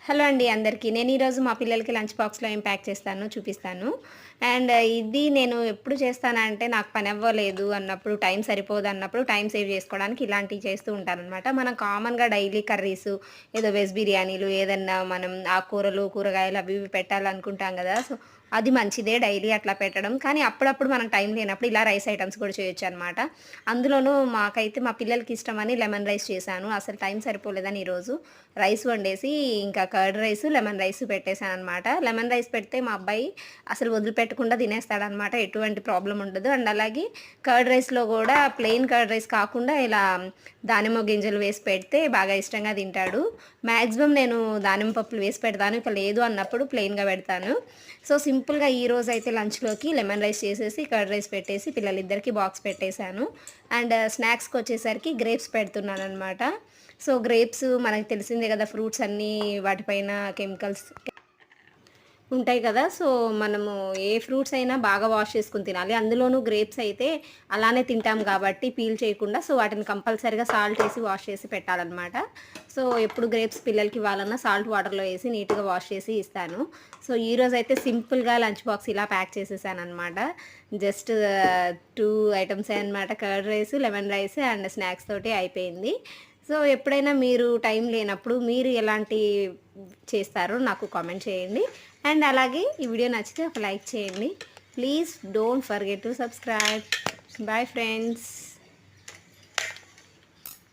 Hello అండి అందరికీ. నేను ఈరోజు మా పిల్లలకి లంచ్ బాక్స్‌లో ఏం ప్యాక్ చేస్తానో చూపిస్తాను. ఇది నేను ఎప్పుడు చేస్తానంటే నాకు పని అవ్వలేదు అన్నప్పుడు, టైం సరిపోదన్నప్పుడు టైం సేవ్ చేసుకోవడానికి ఇలాంటివి చేస్తూ ఉంటాననమాట. మనం కామన్‌గా డైలీ కర్రీసు, ఏదో వెజ్ బిర్యానీలు ఏదన్నా మనం ఆకుకూరలు, కూరగాయలు అవి ఇవి పెట్టాలనుకుంటాం గదా! సో, అది మంచిదే డైలీ అట్లా పెట్టడం. కానీ అప్పుడప్పుడు మనకు టైం లేనప్పుడు ఇలా రైస్ ఐటెమ్స్ కూడా చేయొచ్చనమాట. అందులోనూ మాకైతే మా పిల్లలకి ఇష్టమని లెమన్ రైస్ చేశాను. అసలు టైం సరిపోలేదని ఈరోజు రైస్ వండేసి ఇంకా కర్డ్ రైసు, లెమన్ రైసు పెట్టేసాననమాట. లెమన్ రైస్ పెడితే మా అబ్బాయి అసలు వదిలిపెట్టకుండా తినేస్తాడనమాట. ఎటువంటి ప్రాబ్లమ్ ఉండదు. అండ్ అలాగే కర్డ్ రైస్‌లో గూడా ప్లెయిన్ కర్డ్ రైస్ కాకుండా ఇలా దానిమ్మ గింజలు వేసి పెడితే బాగా ఇష్టంగా తింటాడు. మాక్సిమం నేను దానిమ్మ పప్పులు వేసి పెడతాను. ఇక లేదు అన్నప్పుడు ప్లెయిన్‌గా పెడతాను. సో, సింపుల్‌గా ఈరోజైతే లంచ్‌లోకి లెమన్ రైస్ చేసేసి, కర్డ్ రైస్ పెట్టేసి పిల్లలిద్దరికీ బాక్స్ పెట్టేశాను. అండ్ స్నాక్స్‌కొచ్చేసరికి గ్రేప్స్ పెడుతున్నాననమాట. సో, గ్రేప్స్ మనకు తెలిసిందే గదా! ఫ్రూట్స్ అన్నీ వాటిపైన కెమికల్స్ ఉంటాయి కదా! సో, మనము ఏ ఫ్రూట్స్ అయినా బాగా వాష్ చేసుకొని తినాలి. అందులోనూ గ్రేప్స్ అయితే అలానే తింటాం కాబట్టి పీల్ చేయకుండా సో, వాటిని కంపల్సరీగా సాల్ట్ ఏసి వాష్ చేసి పెట్టాలనమాట. సో, ఎప్పుడు గ్రేప్స్ పిల్లలకి ఇవ్వాలన్నా సాల్ట్ వాటర్‌లో ఏసి నీట్‌గా వాష్ చేసి ఇస్తాను. సో, ఈరోజైతే సింపుల్‌గా లంచ్ బాక్స్ ఇలా ప్యాక్ చేసేసాననమాట. జస్ట్ 2 ఐటెమ్సే అనమాట. Curd rice, lemon rice and snacks తోటి అయిపోయింది. సో, ఎప్పుడైనా మీరు టైం లేనప్పుడు మీరు ఎలాంటి చేస్తారో నాకు కామెంట్ చేయండి. అండ్ అలాగే ఈ వీడియో నచ్చితే ఒక లైక్ చేయండి. Please don't forget to subscribe. Bye friends.